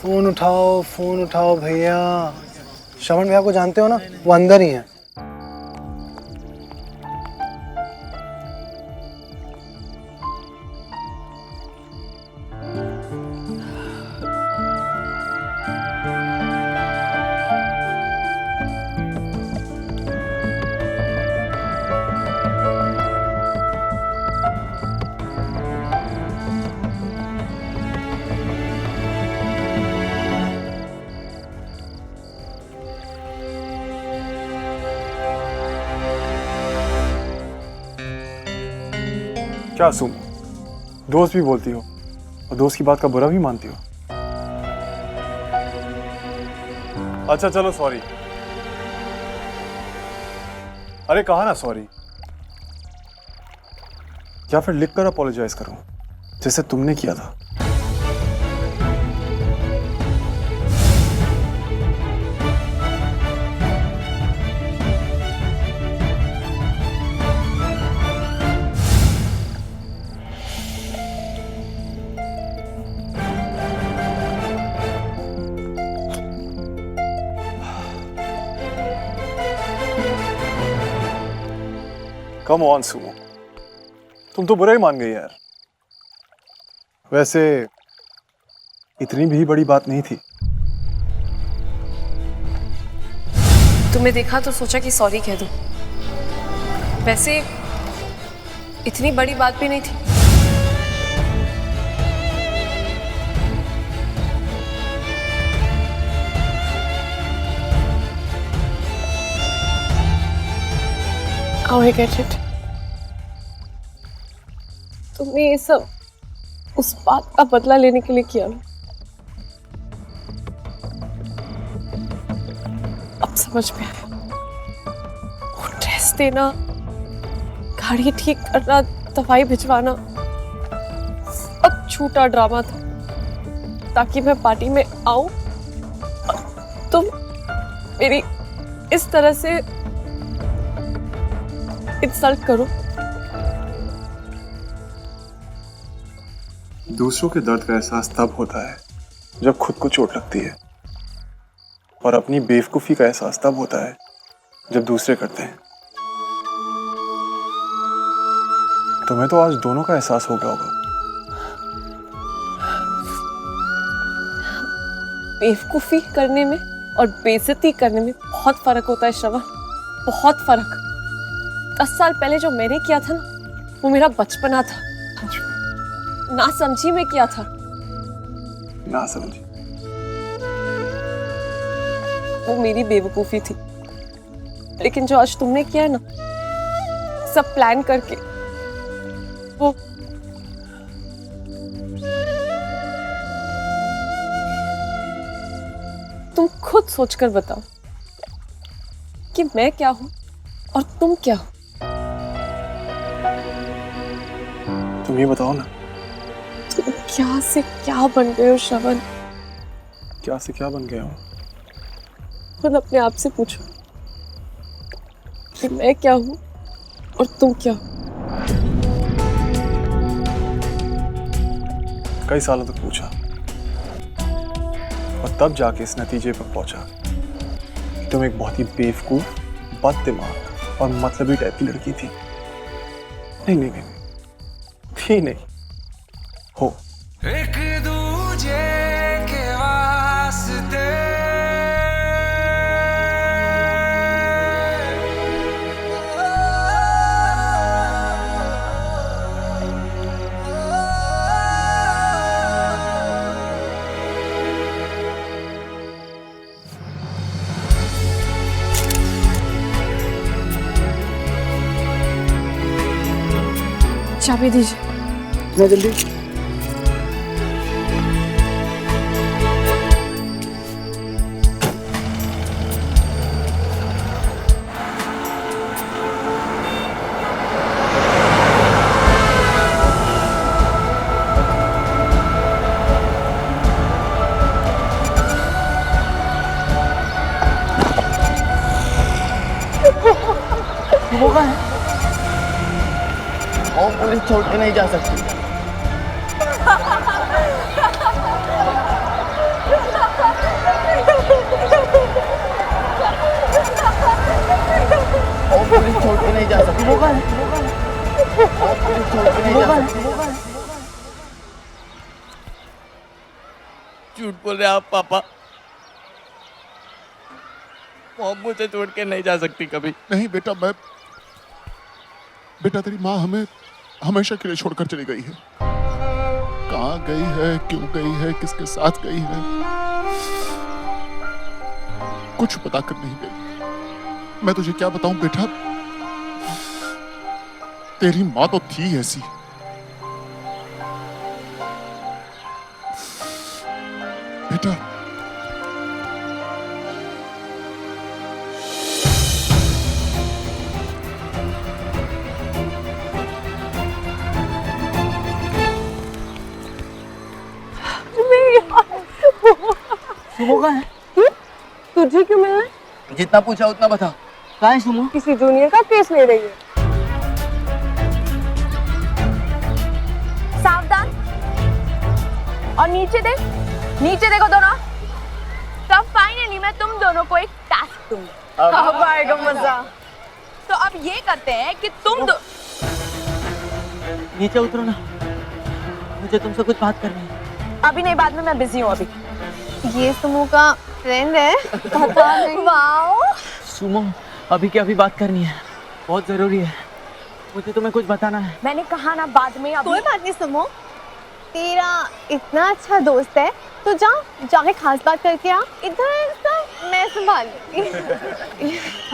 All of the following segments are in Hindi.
फोन उठाओ भैया। श्रवण भैया को जानते हो ना, वो अंदर ही है। क्या सुम, दोस्त भी बोलती हो और दोस्त की बात का बुरा भी मानती हो? अच्छा चलो सॉरी। अरे कहा ना सॉरी, या फिर लिखकर अपोलोजाइज करो जैसे तुमने किया था। कम ऑन सुमो, तुम तो बुरा ही मान गई यार। वैसे इतनी भी बड़ी बात नहीं थी। तुम्हें देखा तो सोचा कि सॉरी कह दूं। वैसे इतनी बड़ी बात भी नहीं थी। Oh, I get it. तुमने ये सब उस बात का बदला लेने के लिए किया ना। अब समझ में आया। वो ड्रेस देना, गाड़ी ठीक करना, दवाई भिजवाना सब झूठा ड्रामा था, ताकि मैं पार्टी में आऊं और तुम मेरी इस तरह से इंसल्ट करो। दूसरों के दर्द का एहसास तब होता है जब खुद को चोट लगती है, और अपनी बेवकूफी का एहसास तब होता है जब दूसरे करते हैं। तुम्हें तो आज दोनों का एहसास हो गया होगा। बेवकूफी करने में और बेइज्जती करने में बहुत फर्क होता है श्रवण, बहुत फर्क। 10 साल पहले जो मैंने किया था ना, वो मेरा बचपना था। ना समझी में किया था। ना समझी। वो मेरी बेवकूफी थी। लेकिन जो आज तुमने किया है ना, सब प्लान करके, वो तुम खुद सोचकर बताओ कि मैं क्या हूं और तुम क्या हो। तुम ये बताओ ना, तुम क्या से क्या बन गए हो श्रवण? क्या से क्या बन गया हूं? खुद अपने आप से पूछो कि मैं क्या हूं और तुम क्या हो। कई सालों तक पूछा, और तब जाके इस नतीजे पर पहुंचा कि तुम एक बहुत ही बेवकूफ, बददिमाग और मतलबी टाइप की लड़की थी। नहीं नहीं नहीं, थी नहीं, हो। एक दूजे के वास्ते चाबी दीजिए। इतना जल्दी? वो कहाँ है? और पुलिस छोड़ के नहीं जा सकती। झूठ बोल रहे आप पापा। मॉम मुझे छोड़ के नहीं जा सकती कभी। नहीं बेटा, बेटा तेरी माँ हमें हमेशा के लिए छोड़कर चली गई है। कहाँ गई है, क्यों गई है, किसके साथ गई है, कुछ बता कर नहीं गई। मैं तुझे क्या बताऊं बेटा, तेरी माँ तो थी ऐसी। बेटा सुमो कहाँ है? तुझे क्यों मिलना है? जितना पूछा उतना बता। कहाँ है सुमो? किसी जूनियर का केस ले रही है। सावधान और नीचे देख, नीचे देखो दोनों। तब फाइनली मैं तुम दोनों को एक टास्क दूंगी। अब आएगा मजा। तो अब ये करते हैं कि तुम दो नीचे उतरो ना, मुझे तुमसे कुछ बात करनी है। अभी नहीं, बाद में, मैं बिजी हूँ अभी। ये सुमो का फ्रेंड है। पता नहीं। वाओ, सुमो अभी की अभी बात करनी है, बहुत जरूरी है। मुझे तुम्हें कुछ बताना है। मैंने कहा ना बाद में। अभी कोई बात नहीं सुमो, तेरा इतना अच्छा दोस्त है तो जाके खास बात करके आ। इधर सब मैं संभाल लूंगी।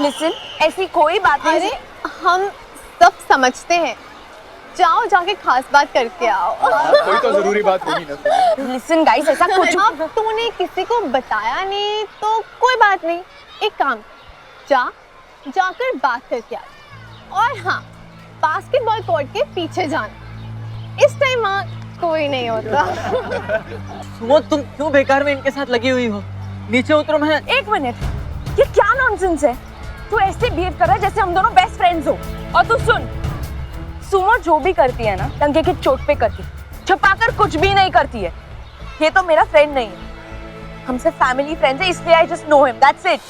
लिसन, ऐसी कोई बात नहीं। अरे हम सब समझते हैं, जाओ जाके खास बात करके आओ। कोई तो जरूरी बात होगी ना। लिसन गाइस, ऐसा कुछ अब तूने किसी को बताया नहीं तो कोई बात नहीं, एक काम जाकर बात करके आ। और हाँ, बास्केटबॉल कोर्ट के पीछे जाना। इस टाइम वहाँ कोई नहीं होता। सुमो तुम क्यों बेकार में इनके साथ लगी हुई हो? नीचे उतरो। मैं एक मिनट, ये क्या नॉनसेंस है? तू ऐसे बिहेव कर रहा है जैसे हम दोनों बेस्ट फ्रेंड्स हो। और तू सुन, सुमो जो भी करती है ना, टंके की चोट पे करती, छुपाकर कुछ भी नहीं करती है। ये तो मेरा फ्रेंड नहीं है, हमसे फैमिली फ्रेंड्स है, इसलिए I just know him, that's it.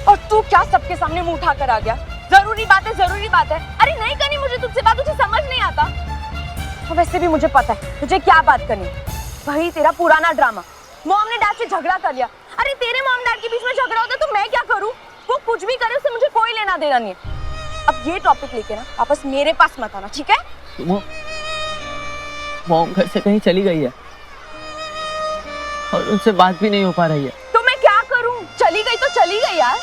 और तू क्या सबके सामने मुंह उठा कर आ गया? जरूरी बात है, जरूरी बात है। अरे नहीं करनी मुझे तुझसे बात, तुझे समझ नहीं आता। तो वैसे भी मुझे पता है तुझे क्या बात करनी। वही तेरा पुराना ड्रामा, मॉम ने डैड से झगड़ा कर लिया। अरे तेरे मॉम डैड के बीच में झगड़ा होता है तो मैं क्या करूं? वो कुछ भी करे, उससे मुझे कोई लेना देना नहीं है। अब ये टॉपिक लेके ना वापस मेरे पास मत आना, ठीक है? सुमो, मॉम घर से कहीं चली गई है और उनसे बात भी नहीं हो पा रही है। तो मैं क्या करूं? चली गई तो चली गई यार।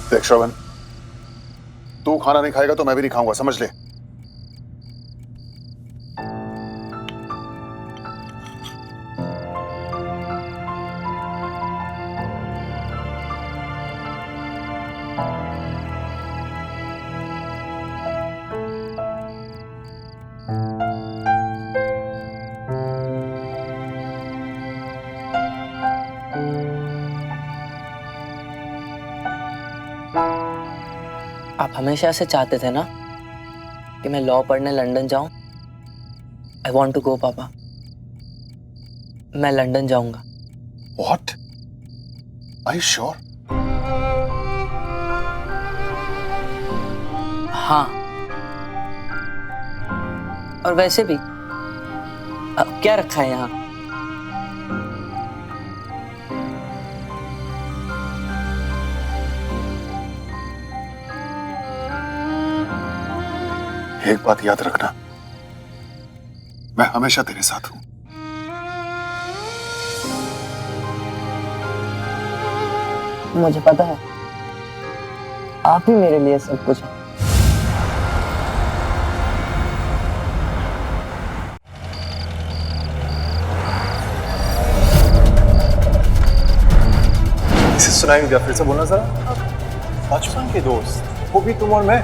देख श्रवण, तू खाना नहीं खाएगा तो मैं भी नहीं खाऊंगा, समझ ले। आप हमेशा से चाहते थे ना कि मैं लॉ पढ़ने लंदन जाऊं। आई वॉन्ट टू गो पापा, मैं लंदन जाऊंगा। What? Are you sure? हाँ, और वैसे भी अब क्या रखा है यहाँ? एक बात याद रखना, मैं हमेशा तेरे साथ हूं। मुझे पता है आप ही मेरे लिए सब कुछ है। इसे सुनाएंगे क्या? फिर से बोलना जरा। बचपन के दोस्त, वो भी तुम और मैं,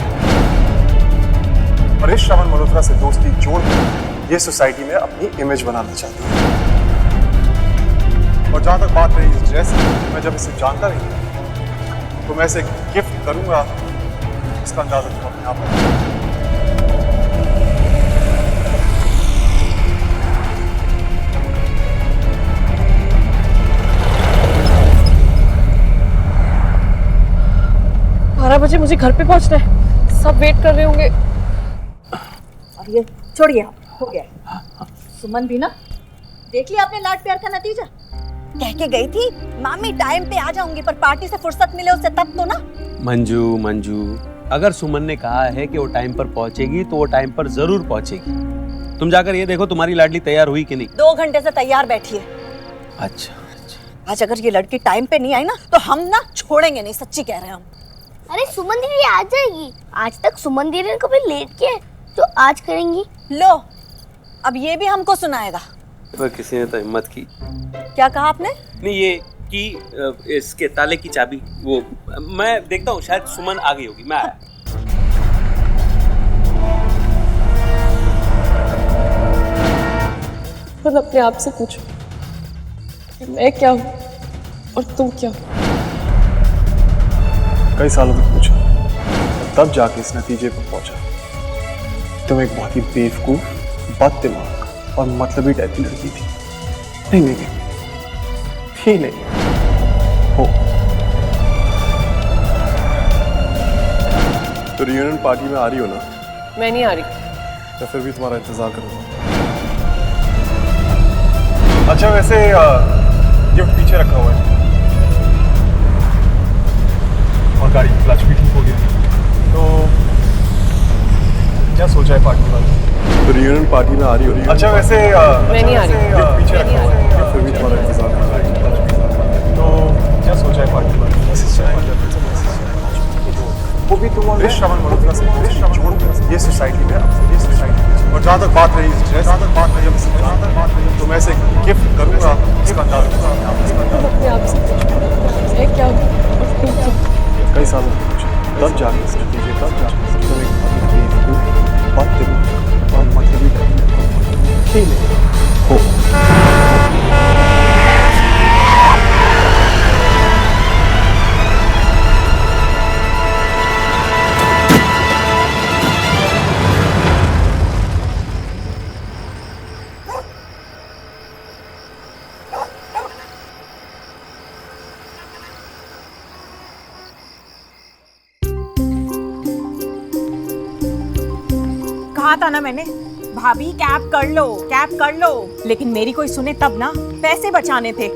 और इस श्रवण मल्होत्रा से दोस्ती जोड़कर ये सोसाइटी में अपनी इमेज बनाना चाहती हूँ। और जहां तक बात रही इस ड्रेस की, मैं जब इसे जानता नहीं था तो मैं इसे गिफ्ट करूंगा, इसका अंदाजा तुम अपने आप लगाओ। बारह बजे मुझे घर पे पहुंचना है, सब वेट कर रहे होंगे। और ये छोड़िए, आप हो गया। सुमन भी ना, देख लिया आपने लाड प्यार का नतीजा। कह के गई थी मामी टाइम पे आ जाऊंगी, पर पार्टी से फुर्सत मिले उसे तब तो ना। मंजू, अगर सुमन ने कहा है कि वो टाइम पर पहुंचेगी तो वो टाइम पर जरूर पहुंचेगी। तुम जाकर ये देखो तुम्हारी लाडली तैयार हुई कि नहीं। 2 घंटे से तैयार बैठी है। अच्छा। आज अगर ये लड़की टाइम पे नहीं आई ना तो हम ना छोड़ेंगे नहीं, सच्ची कह रहे हैं हम। अरे सुमन दीदी आ जाएगी। आज तक सुमन दीदी ने कभी लेट किया है तो आज करेंगी। लो, अब ये भी हमको सुनाएगा। पर किसी ने तो हिम्मत की। क्या कहा आपने? नहीं, ये कि इसके ताले की चाबी, वो मैं देखता हूँ, शायद सुमन आ गई होगी। मैं आया। खुद अपने आप से पूछो कि मैं क्या हूँ और तुम क्या हो। कई सालों तक पूछा, तब जाके इस नतीजे पर पहुंचा। तुम एक बहुत ही बेवकूफ, बददिमाग और मतलबी टाइप की लड़की थी। नहीं, हो। तो रियूनियन पार्टी में आ रही हो ना? मैं नहीं आ रही। या फिर भी तुम्हारा इंतजार करूंगा। अच्छा, वैसे गिफ्ट पीछे रखा हुआ है और गाड़ी की क्लच भी ठीक हो गया। तो क्या सोचा है पार्टी वाले? तो रियूनियन पार्टी में आ रही हो? अच्छा, वैसे मैं नहीं आ रही। गिफ्ट पीछे रखा हुआ है या फिर भी तुम्हारा इंतजार कर रहा है? तो क्या सोचा है पार्टी वाले? वो भी तुम और श्रवण मल्होत्रा से जोड़कर ये सोसाइटी में, और जहां तक बात रही इस ड्रेस, तो मैं इसे गिफ्ट करूंगा, इसका अंदाजा अपने आप से पूछो मैं क्या हूँ और तुम क्या हो। कई सालों तक पूछा, तब जाके इस नतीजे पर तुम एक बददिमाग और मतलबी टाइप हो। कहा था ना मैंने, भाभी कैब कर लो, लेकिन मेरी कोई सुने तब ना। पैसे बचाने थे।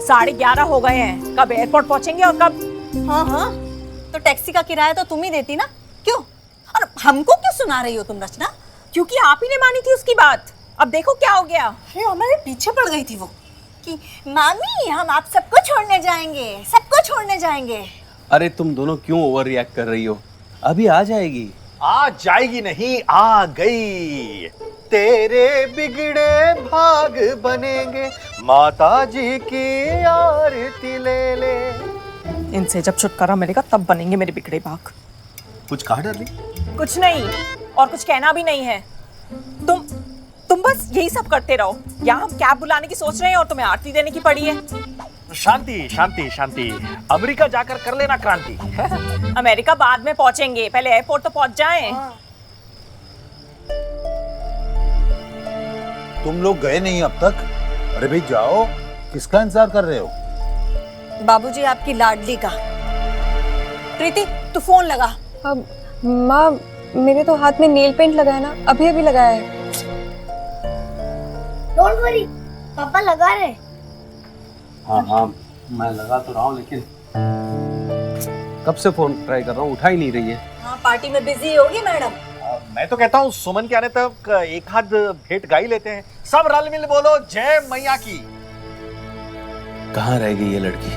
11:30 हो गए हैं, कब एयरपोर्ट पहुंचेंगे और कब? हाँ, तो टैक्सी का किराया तो तुम ही देती ना, क्यों? और हमको क्यों सुना रही हो तुम रचना? क्योंकि आप ही ने मानी थी उसकी बात। अब देखो क्या हो गया। अरे हमारे पीछे पड़ गई थी वो कि मामी हम आप सबको छोड़ने जाएंगे। अरे तुम दोनों क्यों ओवर रिएक्ट कर रही हो? अभी आ जाएगी। आ जाएगी नहीं, आ गई। तेरे बिगड़े भाग बनेंगे, माता जी की आरती ले ले। इनसे जब छुटकारा मिलेगा तब बनेंगे मेरे बिगड़े भाग। कुछ कहा डार्लिंग? कुछ नहीं, और कुछ कहना भी नहीं है। तुम बस यही सब करते रहो। यहाँ हम कैब बुलाने की सोच रहे हैं और तुम्हें आरती देने की पड़ी है। शांति शांति शांति, अमेरिका जाकर कर लेना क्रांति। अमेरिका बाद में पहुंचेंगे, पहले एयरपोर्ट तो पहुंच जाएं। तुम लोग गए नहीं अब तक? अरे भाई जाओ, किसका इंतजार कर रहे हो? बाबूजी आपकी लाडली का। प्रीति तू फोन लगा। माँ, मेरे तो हाथ में नेल पेंट लगा है ना, अभी लगाया है। डोंट वरी, पापा लगा रहे। हाँ हाँ मैं लगा तो रहा हूँ, लेकिन कब से फोन ट्राई कर रहा हूँ, उठा ही नहीं रही है। हाँ, पार्टी में बिजी होगी मैडम। मैं तो कहता हूँ सुमन के आने तक एक हाथ भेंट गा ही लेते हैं। सब रल मिल बोलो जय मैया की। कहाँ रह गई ये लड़की?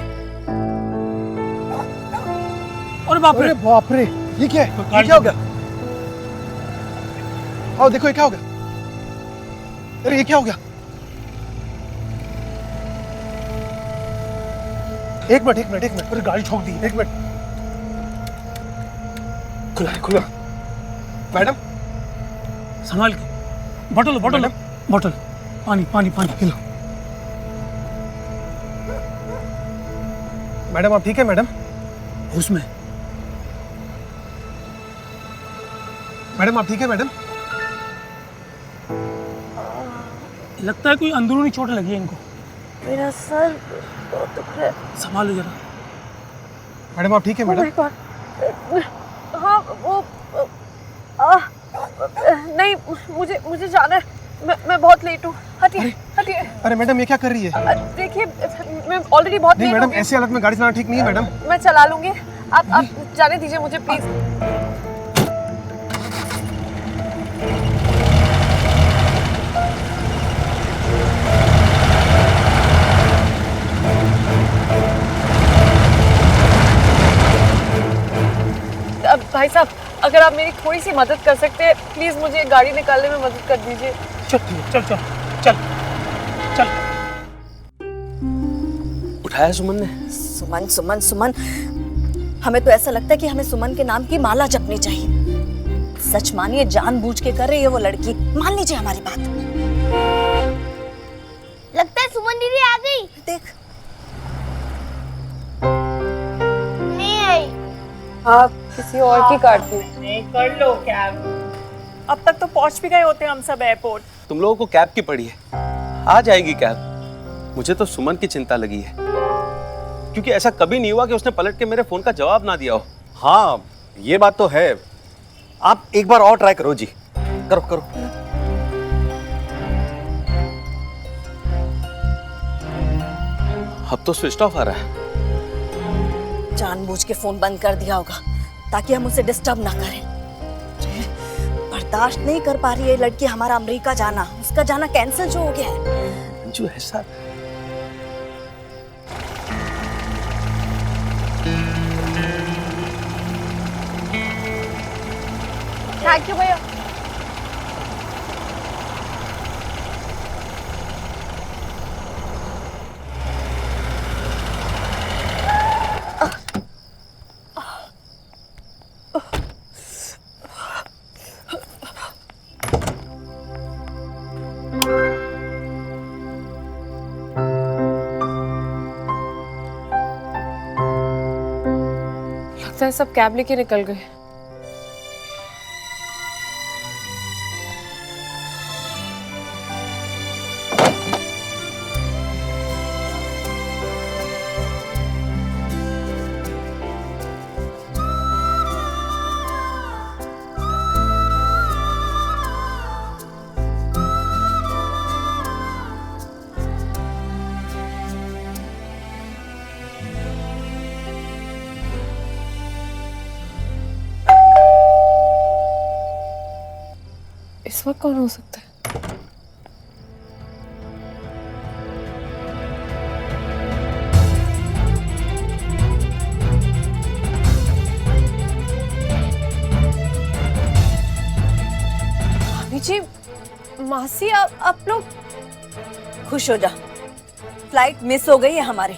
अरे बाप रे, ये क्या है? ये क्या हो गया? आओ देखो ये क्या हो गया? अरे ये क्या हो गया? एक मिनट, अरे गाड़ी ठोक दी। एक मिनट, खुला। मैडम संभाल के। बोतल पानी पिलो। मैडम आप ठीक है? मैडम उसमें मैडम आप ठीक है? मैडम लगता है कोई अंदरूनी चोट लगी है इनको। मेरा सर बहुत दुख रहा है। संभालो जरा। मैडम आप ठीक है? मैडम हाँ वो नहीं, मुझे जाना है। मैं बहुत लेट हूँ। हटिए। अरे मैडम ये क्या कर रही है? देखिए मैं ऑलरेडी बहुत नहीं लेट मैडम, ऐसी हालत में गाड़ी चलाना ठीक नहीं है मैडम। मैं चला लूंगी, आप जाने दीजिए मुझे प्लीज। भाई साहब, अगर आप मेरी थोड़ी सी मदद कर सकते हैं प्लीज, मुझे गाड़ी निकालने में मदद कर दीजिए। चल। उठाया सुमन ने? सुमन, हमें तो ऐसा लगता है कि हमें सुमन के नाम की माला जपनी चाहिए। सच मानिए, जानबूझ के कर रही है वो लड़की। मान लीजिए हमारी बात। लगता है सुमन दीदी आ गई। देख, नहीं आई। आप किसी और की काट दी। नहीं, कर लो कैब। अब तक तो पहुंच भी गए होते हम सब एयरपोर्ट। तुम लोगों को कैब की पड़ी है, आ जाएगी कैब। मुझे तो सुमन की चिंता लगी है, क्योंकि ऐसा कभी नहीं हुआ कि उसने पलट के मेरे फोन का जवाब ना दिया हो। हाँ ये बात तो है। आप एक बार और ट्राई करो जी। करो। अब तो स्विच ऑफ आ रहा है। जानबूझ के फोन बंद कर दिया होगा ताकि हम उसे डिस्टर्ब ना करें। बर्दाश्त नहीं कर पा रही है लड़की हमारा अमेरिका जाना। उसका जाना कैंसिल जो हो गया है। जो ऐसा थैंक यू भैया। लगता है सब कैब लेके निकल गए। इस वक्त कौन हो सकता है? भाभी जी, मासी, आप लोग खुश हो जा, फ्लाइट मिस हो गई है हमारी।